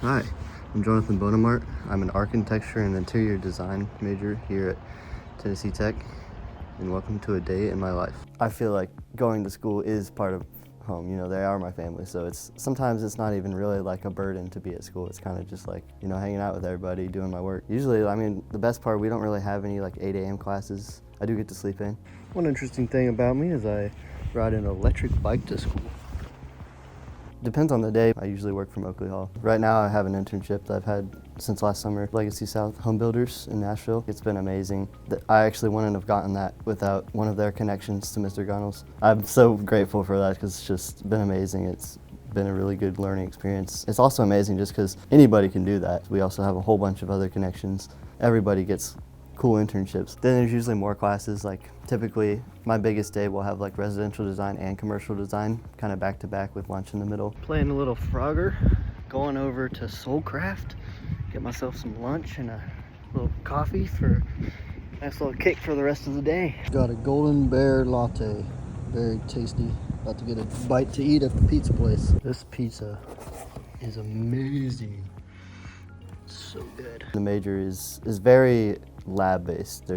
Hi, I'm Jonathan Bonamarte. I'm an architecture and interior design major here at Tennessee Tech, and welcome to a day in my life. I feel like going to school is part of home. You know, they are my family, so sometimes it's not even really like a burden to be at school. It's kind of just like, you know, hanging out with everybody, doing my work. Usually, I mean, the best part, we don't really have any like 8 a.m. classes. I do get to sleep in. One interesting thing about me is I ride an electric bike to school. Depends on the day. I usually work from Oakley Hall. Right now I have an internship that I've had since last summer, Legacy South Home Builders in Nashville. It's been amazing. I actually wouldn't have gotten that without one of their connections to Mr. Gunnels. I'm so grateful for that because it's just been amazing. It's been a really good learning experience. It's also amazing just because anybody can do that. We also have a whole bunch of other connections. Everybody gets cool internships. Then there's usually more classes. Like typically my biggest day will have like residential design and commercial design kind of back to back with lunch in the middle. Playing a little Frogger, going over to Soulcraft, get myself some lunch and a little coffee for a nice little kick for the rest of the day. Got a Golden Bear latte, very tasty. About to get a bite to eat at the pizza place. This pizza is amazing. So good. The major is very lab-based.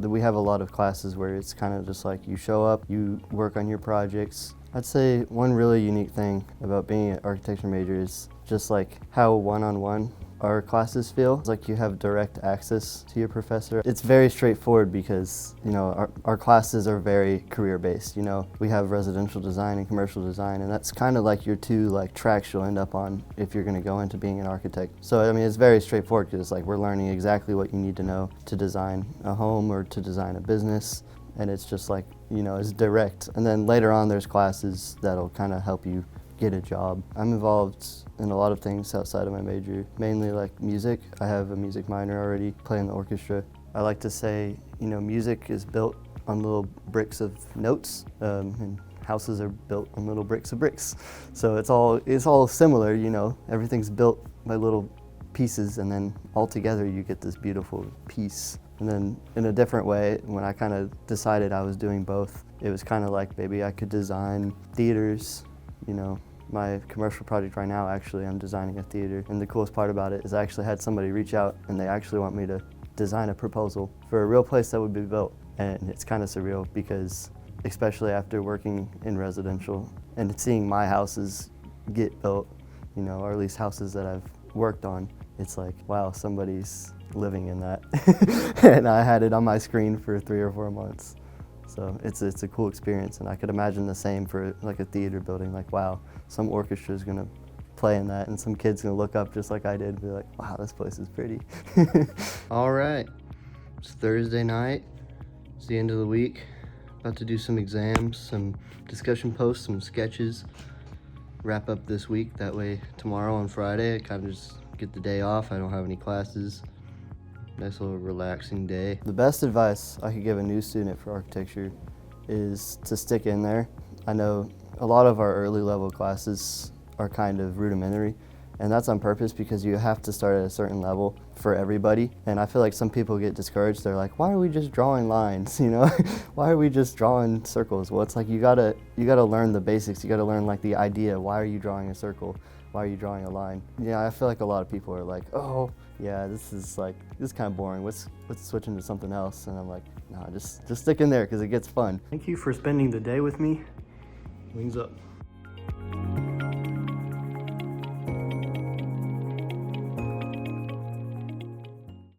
We have a lot of classes where it's kind of just like you show up, you work on your projects. I'd say one really unique thing about being an architecture major is just like how one-on-one our classes feel. It's like you have direct access to your professor. It's very straightforward because, you know, our classes are very career-based. You know, we have residential design and commercial design, and that's kind of like your two like tracks you'll end up on if you're going to go into being an architect. So I mean, it's very straightforward because like we're learning exactly what you need to know to design a home or to design a business, and it's just like, you know, it's direct. And then later on there's classes that'll kind of help you get a job. I'm involved in a lot of things outside of my major, mainly like music. I have a music minor already, play in the orchestra. I like to say, you know, music is built on little bricks of notes, and houses are built on little bricks of bricks. So it's all similar, you know, everything's built by little pieces, and then all together you get this beautiful piece. And then in a different way, when I kind of decided I was doing both, it was kind of like maybe I could design theaters, you know. My commercial project right now, actually, I'm designing a theater. And the coolest part about it is I actually had somebody reach out and they actually want me to design a proposal for a real place that would be built. And it's kind of surreal because, especially after working in residential and seeing my houses get built, you know, or at least houses that I've worked on, it's like, wow, somebody's living in that. And I had it on my screen for 3 or 4 months. So it's a cool experience, and I could imagine the same for like a theater building. Like, wow, some orchestra is gonna play in that, and some kid's gonna look up just like I did and be like, wow, this place is pretty. All right, it's Thursday night. It's the end of the week. About to do some exams, some discussion posts, some sketches. Wrap up this week. That way tomorrow on Friday, I kind of just get the day off. I don't have any classes. Nice little relaxing day. The best advice I could give a new student for architecture is to stick in there. I know a lot of our early level classes are kind of rudimentary, and that's on purpose because you have to start at a certain level for everybody. And I feel like some people get discouraged. They're like, why are we just drawing lines, you know? Why are we just drawing circles? Well, it's like you gotta learn the basics. You gotta learn like the idea. Why are you drawing a circle? Why are you drawing a line? Yeah, I feel like a lot of people are like, oh, yeah, this is kind of boring. Let's switch into something else. And I'm like, nah, just stick in there because it gets fun. Thank you for spending the day with me. Wings up.